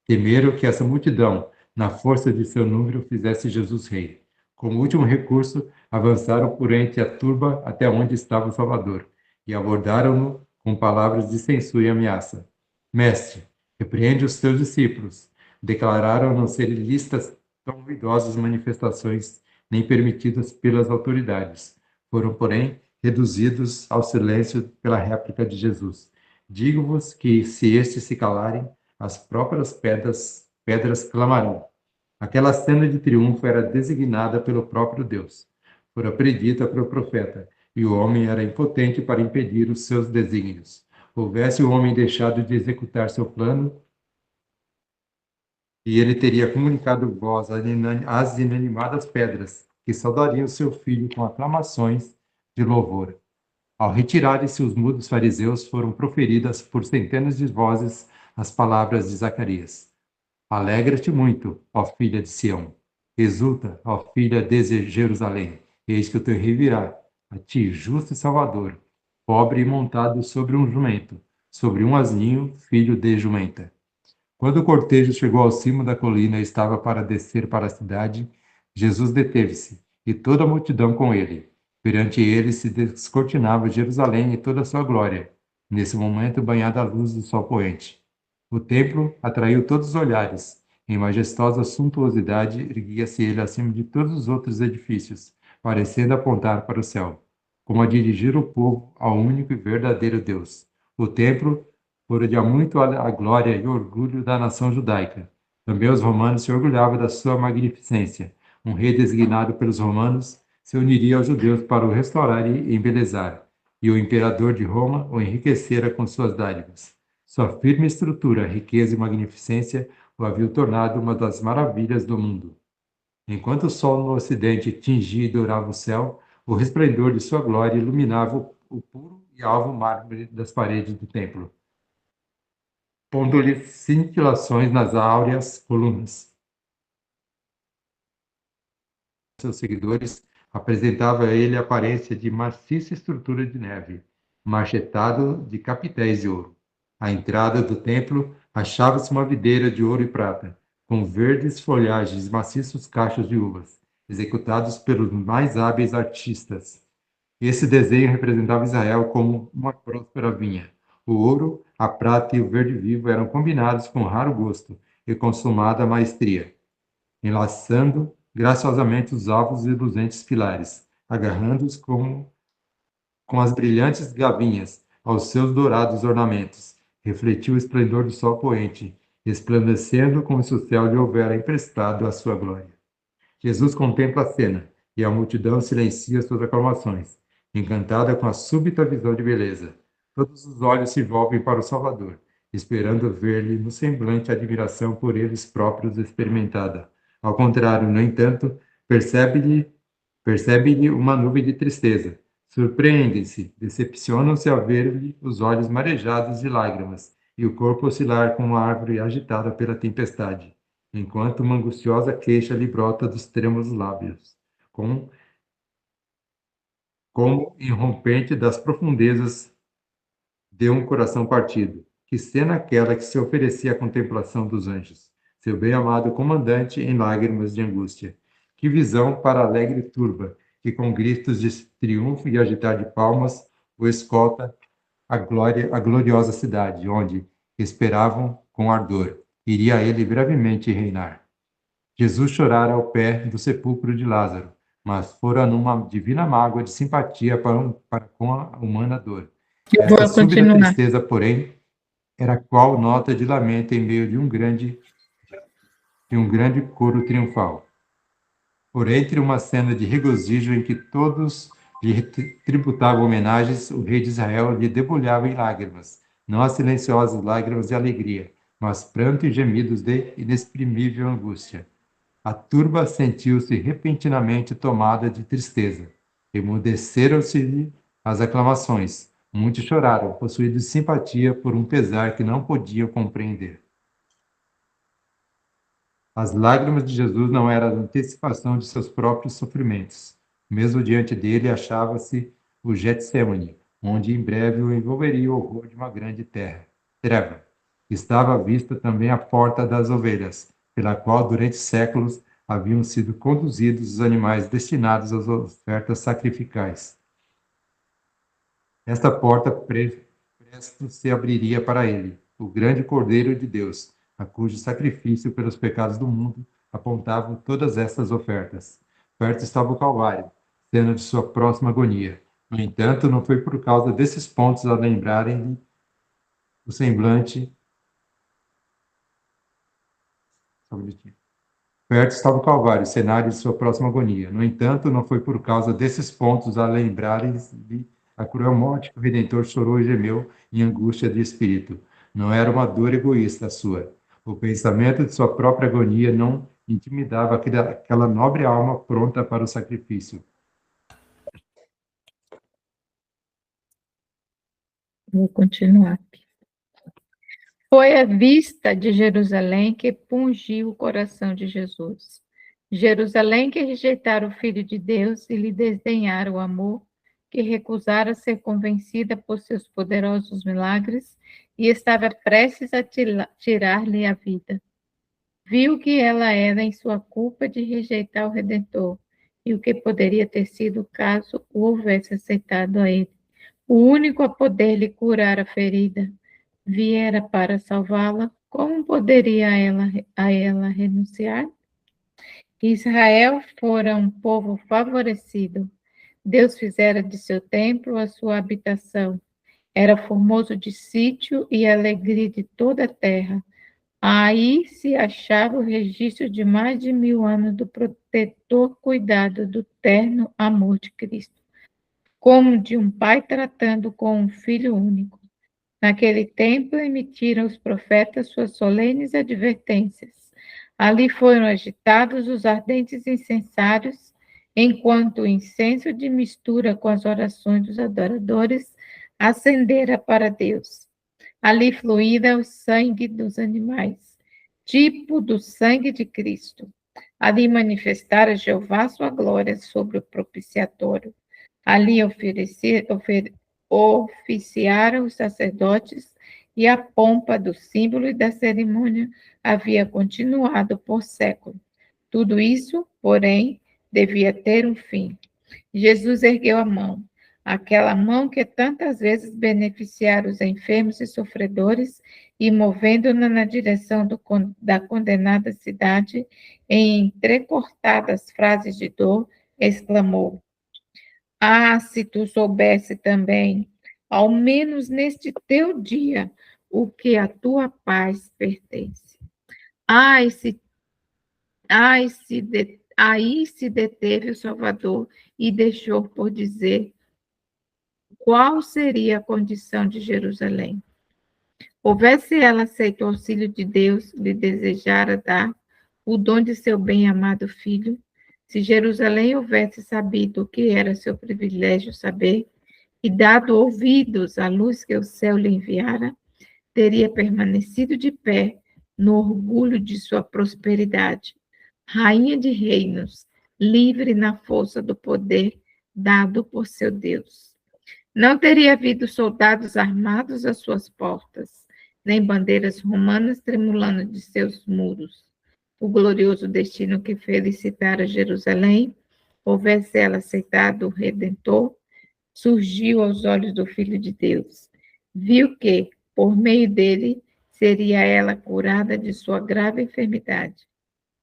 Temeram que essa multidão, na força de seu número, fizesse Jesus rei. Como último recurso, avançaram por entre a turba até onde estava o Salvador, e abordaram-no com palavras de censura e ameaça. Mestre, repreende os teus discípulos. Declararam não serem listas tão ruidosas manifestações nem permitidas pelas autoridades. Foram, porém, reduzidos ao silêncio pela réplica de Jesus. Digo-vos que, se estes se calarem, as próprias pedras clamarão. Aquela cena de triunfo era designada pelo próprio Deus. Fora predita pelo profeta, e o homem era impotente para impedir os seus desígnios. Houvesse o homem deixado de executar seu plano, e ele teria comunicado voz às inanimadas pedras, que saudariam seu filho com aclamações de louvor. Ao retirarem-se os mudos fariseus, foram proferidas por centenas de vozes as palavras de Zacarias. Alegra-te muito, ó filha de Sião. Exulta, ó filha de Jerusalém. Eis que o teu rei virá, a ti, justo e salvador, pobre e montado sobre um jumento, sobre um asninho, filho de jumenta. Quando o cortejo chegou ao cimo da colina e estava para descer para a cidade, Jesus deteve-se, e toda a multidão com ele. Perante ele se descortinava Jerusalém e toda a sua glória, nesse momento banhada à luz do sol poente. O templo atraiu todos os olhares. Em majestosa suntuosidade, erguia-se ele acima de todos os outros edifícios, parecendo apontar para o céu, como a dirigir o povo ao único e verdadeiro Deus. O templo fora de muito a glória e orgulho da nação judaica. Também os romanos se orgulhavam da sua magnificência. Um rei designado pelos romanos se uniria aos judeus para o restaurar e embelezar, e o imperador de Roma o enriquecera com suas dádivas. Sua firme estrutura, riqueza e magnificência o haviam tornado uma das maravilhas do mundo. Enquanto o sol no ocidente tingia e dourava o céu, o resplendor de sua glória iluminava o puro e alvo mármore das paredes do templo, pondo-lhe cintilações nas áureas colunas. Seus seguidores apresentava a ele a aparência de maciça estrutura de neve, machetado de capitéis de ouro. À entrada do templo achava-se uma videira de ouro e prata, com verdes folhagens e maciços cachos de uvas, executados pelos mais hábeis artistas. Esse desenho representava Israel como uma próspera vinha. O ouro, a prata e o verde vivo eram combinados com raro gosto e consumada maestria, enlaçando graciosamente os alvos e luzentes pilares, agarrando-os com as brilhantes gavinhas aos seus dourados ornamentos. Refletiu o esplendor do sol poente, resplandecendo como se o céu lhe houvera emprestado a sua glória. Jesus contempla a cena, e a multidão silencia suas aclamações, encantada com a súbita visão de beleza. Todos os olhos se volvem para o Salvador, esperando ver-lhe no semblante a admiração por eles próprios experimentada. Ao contrário, no entanto, percebe-lhe uma nuvem de tristeza. Surpreendem-se, decepcionam-se ao ver-lhe os olhos marejados de lágrimas e o corpo oscilar como uma árvore agitada pela tempestade, enquanto uma angustiosa queixa lhe brota dos trêmulos lábios, como irrompente das profundezas de um coração partido. Que cena aquela que se oferecia à contemplação dos anjos, seu bem-amado comandante em lágrimas de angústia. Que visão para a alegre turba, que com gritos de triunfo e agitar de palmas o escolta a gloriosa cidade, onde esperavam com ardor. Iria ele brevemente reinar. Jesus chorara ao pé do sepulcro de Lázaro, mas fora numa divina mágoa de simpatia para com a humana dor. Eu Esta vou súbita continuar. tristeza, porém, era qual nota de lamento em meio de um grande coro triunfal. Por entre uma cena de regozijo em que todos lhe tributavam homenagens, o rei de Israel lhe debulhava em lágrimas, não as silenciosas lágrimas de alegria, mas pranto e gemidos de inexprimível angústia. A turba sentiu-se repentinamente tomada de tristeza. Emudeceram-se-lhe as aclamações. Muitos choraram, possuídos de simpatia por um pesar que não podiam compreender. As lágrimas de Jesus não eram a antecipação de seus próprios sofrimentos. Mesmo diante dele achava-se o Getsêmani, onde em breve o envolveria o horror de uma grande treva. Estava à vista também a porta das ovelhas, pela qual durante séculos haviam sido conduzidos os animais destinados às ofertas sacrificais. Esta porta presto se abriria para ele, o grande Cordeiro de Deus, a cujo sacrifício pelos pecados do mundo apontavam todas estas ofertas. Perto estava o Calvário, cena de sua próxima agonia. No entanto, não foi por causa desses pontos a lembrarem-lhe o semblante. Só um minutinho. Perto estava o Calvário, cenário de sua próxima agonia. No entanto, não foi por causa desses pontos a lembrarem-lhe a cruel morte que o Redentor chorou e gemeu em angústia de espírito. Não era uma dor egoísta a sua. O pensamento de sua própria agonia não intimidava aquela nobre alma pronta para o sacrifício. Vou continuar. Foi a vista de Jerusalém que pungiu o coração de Jesus. Jerusalém que rejeitara o Filho de Deus e lhe desdenhara o amor, que recusara ser convencida por seus poderosos milagres e estava prestes a tirar-lhe a vida. Viu que ela era em sua culpa de rejeitar o Redentor e o que poderia ter sido caso o houvesse aceitado a ele. O único a poder lhe curar a ferida viera para salvá-la, como poderia a ela renunciar? Israel fora um povo favorecido. Deus fizera de seu templo a sua habitação. Era formoso de sítio e alegria de toda a terra. Aí se achava o registro de mais de 1000 anos do protetor cuidado do terno amor de Cristo, como de um pai tratando com um filho único. Naquele tempo emitiram os profetas suas solenes advertências. Ali foram agitados os ardentes incensários, enquanto o incenso de mistura com as orações dos adoradores ascendera para Deus. Ali fluía o sangue dos animais, tipo do sangue de Cristo. Ali manifestara Jeová sua glória sobre o propiciatório. Ali oficiaram os sacerdotes e a pompa do símbolo e da cerimônia havia continuado por século. Tudo isso, porém, devia ter um fim. Jesus ergueu a mão, aquela mão que tantas vezes beneficiara os enfermos e sofredores, e movendo-na na direção da condenada cidade, em entrecortadas frases de dor, exclamou: Ah, se tu soubesse também, ao menos neste teu dia, o que a tua paz pertence. Ai, se aí se deteve o Salvador e deixou por dizer qual seria a condição de Jerusalém. Houvesse ela aceito o auxílio de Deus, lhe desejara dar o dom de seu bem-amado filho, se Jerusalém houvesse sabido o que era seu privilégio saber, e dado ouvidos à luz que o céu lhe enviara, teria permanecido de pé no orgulho de sua prosperidade, rainha de reinos, livre na força do poder dado por seu Deus. Não teria havido soldados armados às suas portas, nem bandeiras romanas tremulando de seus muros. O glorioso destino que felicitara Jerusalém, houvesse ela aceitado o Redentor, surgiu aos olhos do Filho de Deus. Viu que, por meio dele, seria ela curada de sua grave enfermidade,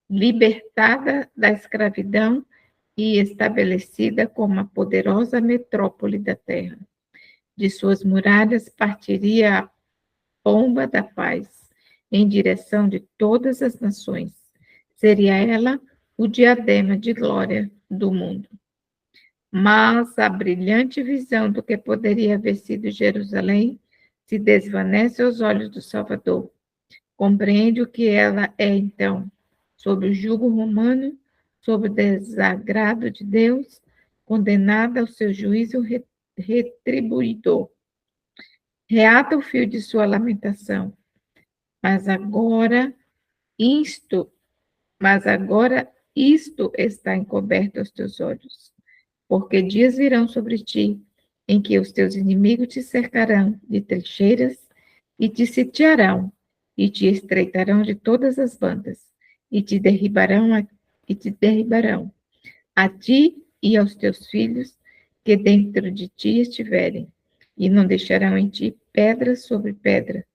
libertada da escravidão e estabelecida como a poderosa metrópole da terra. De suas muralhas partiria a pomba da paz, em direção de todas as nações. Seria ela o diadema de glória do mundo. Mas a brilhante visão do que poderia haver sido Jerusalém se desvanece aos olhos do Salvador. Compreende o que ela é, então, sob o jugo romano, sob o desagrado de Deus, condenada ao seu juízo retribuidor. Reata o fio de sua lamentação. Mas agora isto está encoberto aos teus olhos. Porque dias virão sobre ti, em que os teus inimigos te cercarão de trincheiras e te sitiarão, e te estreitarão de todas as bandas, e te derribarão, a ti e aos teus filhos que dentro de ti estiverem, e não deixarão em ti pedra sobre pedra,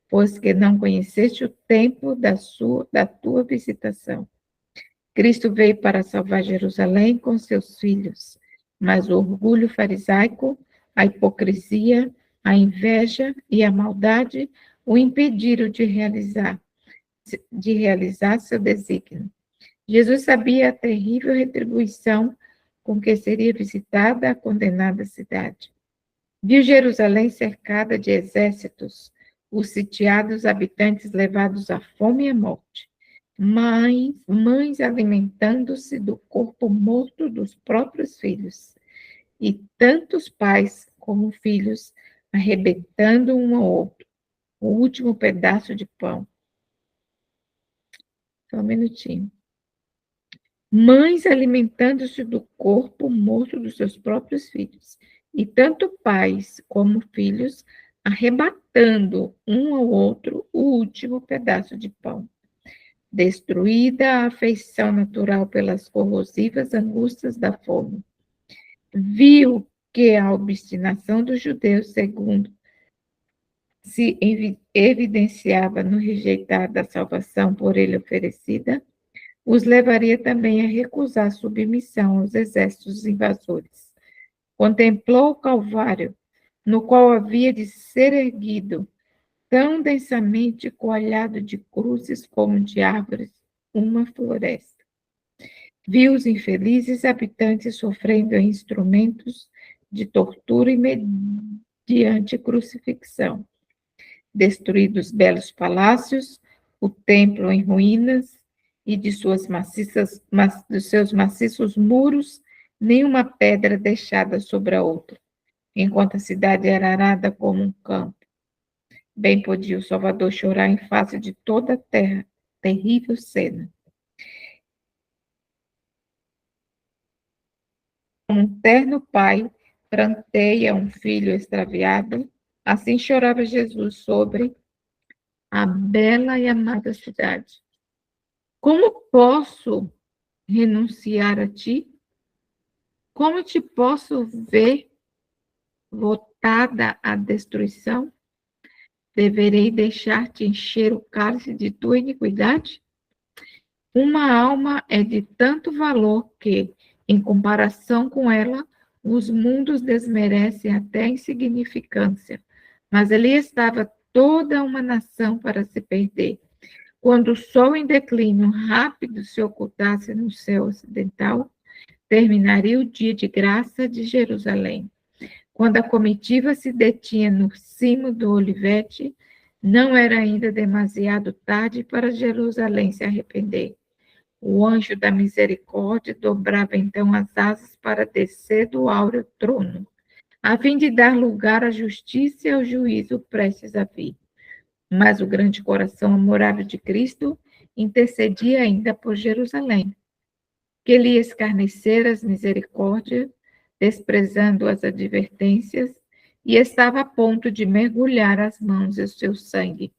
pois que não conheceste o tempo da tua visitação. Cristo veio para salvar Jerusalém com seus filhos, mas o orgulho farisaico, a hipocrisia, a inveja e a maldade o impediram de realizar seu desígnio. Jesus sabia a terrível retribuição com que seria visitada a condenada cidade. Viu Jerusalém cercada de exércitos, os sitiados habitantes levados à fome e à morte, mães alimentando-se do corpo morto dos próprios filhos, e tantos pais como filhos arrebentando um ao outro o último pedaço de pão. Só um minutinho. Mães alimentando-se do corpo morto dos seus próprios filhos, e tanto pais como filhos arrebatando um ao outro o último pedaço de pão. Destruída a afeição natural pelas corrosivas angústias da fome, viu que a obstinação dos judeus, segundo se evidenciava no rejeitar da salvação por ele oferecida, os levaria também a recusar submissão aos exércitos invasores. Contemplou o Calvário, no qual havia de ser erguido, tão densamente coalhado de cruzes como de árvores, uma floresta. Viu os infelizes habitantes sofrendo instrumentos de tortura e mediante crucifixão. Destruídos belos palácios, o templo em ruínas, e de dos seus maciços muros, nenhuma pedra deixada sobre a outra, enquanto a cidade era arada como um campo. Bem podia o Salvador chorar em face de toda a terra, terrível cena. Como um terno pai pranteia um filho extraviado, assim chorava Jesus sobre a bela e amada cidade. Como posso renunciar a ti? Como te posso ver votada à destruição? Deverei deixar-te encher o cálice de tua iniquidade? Uma alma é de tanto valor que, em comparação com ela, os mundos desmerecem até a insignificância. Mas ali estava toda uma nação para se perder. Quando o sol em declínio rápido se ocultasse no céu ocidental, terminaria o dia de graça de Jerusalém. Quando a comitiva se detinha no cimo do Olivete, Não era ainda demasiado tarde para Jerusalém se arrepender. O anjo da misericórdia dobrava então as asas para descer do áureo trono, a fim de dar lugar à justiça e ao juízo prestes a vir. Mas o grande coração amorável de Cristo intercedia ainda por Jerusalém, que lhe escarnecera as misericórdias, desprezando as advertências, e estava a ponto de mergulhar as mãos em seu sangue.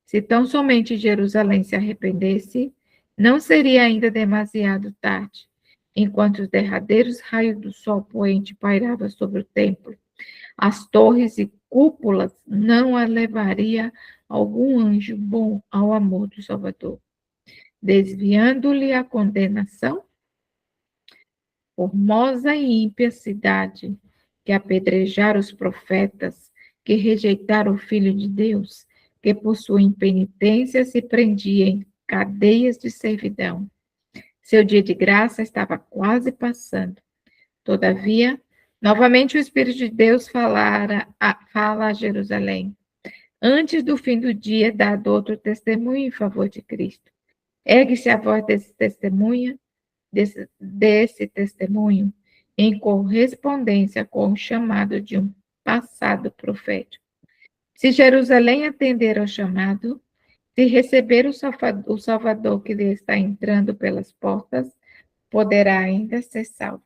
Se tão somente Jerusalém se arrependesse, não seria ainda demasiado tarde, enquanto os derradeiros raios do sol poente pairavam sobre o templo. As torres e cúpulas não a levaria algum anjo bom ao amor do Salvador, desviando-lhe a condenação. Formosa e ímpia cidade, que apedrejara os profetas, que rejeitara o Filho de Deus, que por sua impenitência se prendia em cadeias de servidão. Seu dia de graça estava quase passando. Todavia, novamente o Espírito de Deus fala a Jerusalém. Antes do fim do dia, dado outro testemunho em favor de Cristo. Ergue-se a voz desse testemunho em correspondência com o chamado de um passado profético. Se Jerusalém atender ao chamado, se receber o Salvador que lhe está entrando pelas portas, poderá ainda ser salvo.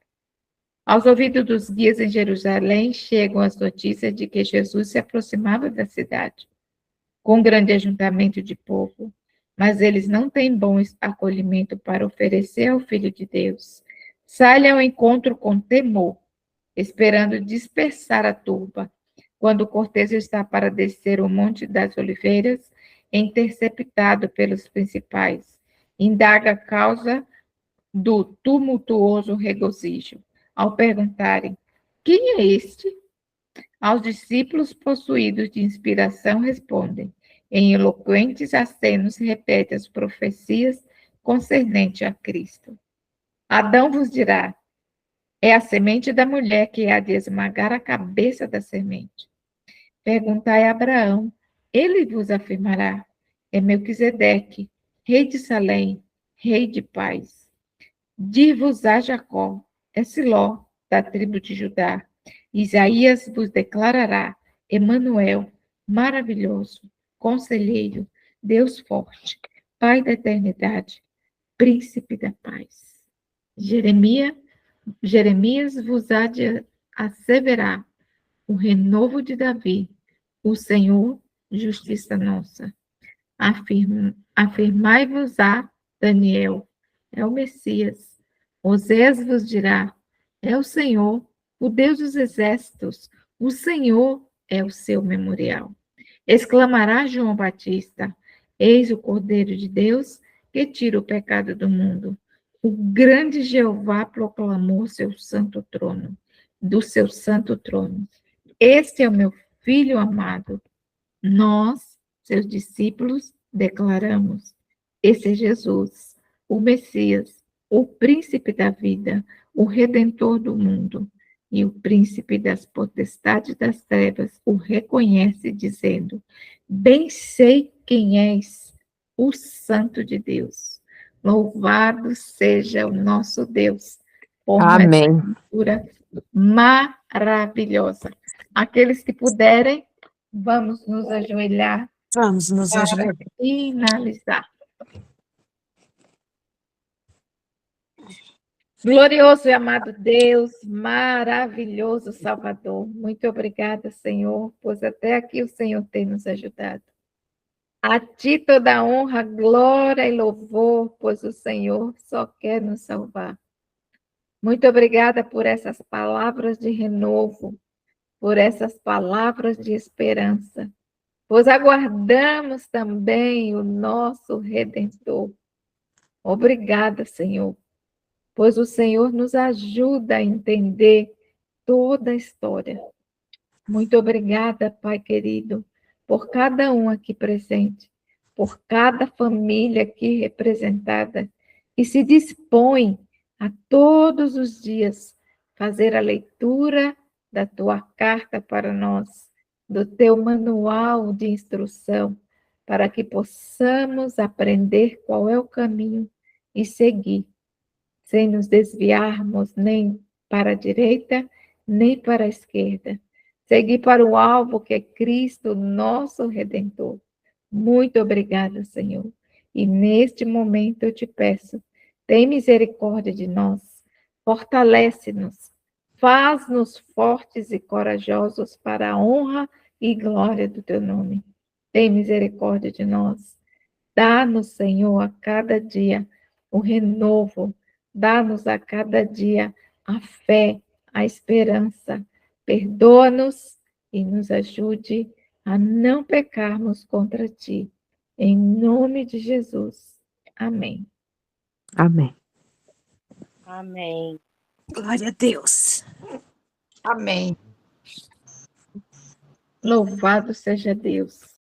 Aos ouvidos dos guias em Jerusalém chegam as notícias de que Jesus se aproximava da cidade, com um grande ajuntamento de povo, mas eles não têm bom acolhimento para oferecer ao Filho de Deus. Saem ao encontro com temor, esperando dispersar a turba. Quando o cortejo está para descer o Monte das Oliveiras, é interceptado pelos principais, indaga a causa do tumultuoso regozijo. Ao perguntarem: quem é este? Aos discípulos possuídos de inspiração respondem: em eloquentes acenos repete as profecias concernentes a Cristo. Adão vos dirá: é a semente da mulher que há de esmagar a cabeça da semente. Perguntai a Abraão, ele vos afirmará: é Melquisedeque, rei de Salém, rei de paz. Dir-vos-á Jacó, é Siló, da tribo de Judá. Isaías vos declarará: Emanuel, maravilhoso, conselheiro, Deus forte, Pai da eternidade, príncipe da paz. Jeremias vos há de asseverar: o renovo de Davi, o Senhor, justiça nossa. Afirmai-vos-á Daniel, é o Messias. Osés vos dirá: é o Senhor, o Deus dos exércitos, o Senhor é o seu memorial. Exclamará João Batista: eis o Cordeiro de Deus que tira o pecado do mundo. O grande Jeová proclamou seu santo trono, do seu santo trono. Este é o meu filho amado. Nós, seus discípulos, declaramos: esse é Jesus, o Messias, o príncipe da vida, o redentor do mundo. E o príncipe das potestades das trevas o reconhece, dizendo: bem sei quem és, o Santo de Deus. Louvado seja o nosso Deus, por Amém. essa cultura maravilhosa. Aqueles que puderem, vamos nos ajoelhar Vamos nos para ajoelhar. finalizar. Glorioso e amado Deus, maravilhoso Salvador, muito obrigada, Senhor, pois até aqui o Senhor tem nos ajudado. A Ti toda a honra, glória e louvor, pois o Senhor só quer nos salvar. Muito obrigada por essas palavras de renovo, por essas palavras de esperança, pois aguardamos também o nosso Redentor. Obrigada, Senhor, pois o Senhor nos ajuda a entender toda a história. Muito obrigada, Pai querido, por cada um aqui presente, por cada família aqui representada, que se dispõe a todos os dias fazer a leitura da tua carta para nós, do teu manual de instrução, para que possamos aprender qual é o caminho e seguir, sem nos desviarmos nem para a direita, nem para a esquerda. Seguir para o alvo que é Cristo, nosso Redentor. Muito obrigada, Senhor. E neste momento eu te peço, tem misericórdia de nós, fortalece-nos, faz-nos fortes e corajosos para a honra e glória do teu nome. Tem misericórdia de nós. Dá-nos, Senhor, a cada dia o renovo, dá-nos a cada dia a fé, a esperança. Perdoa-nos e nos ajude a não pecarmos contra ti. Em nome de Jesus. Amém. Amém. Amém. Glória a Deus. Amém. Louvado seja Deus.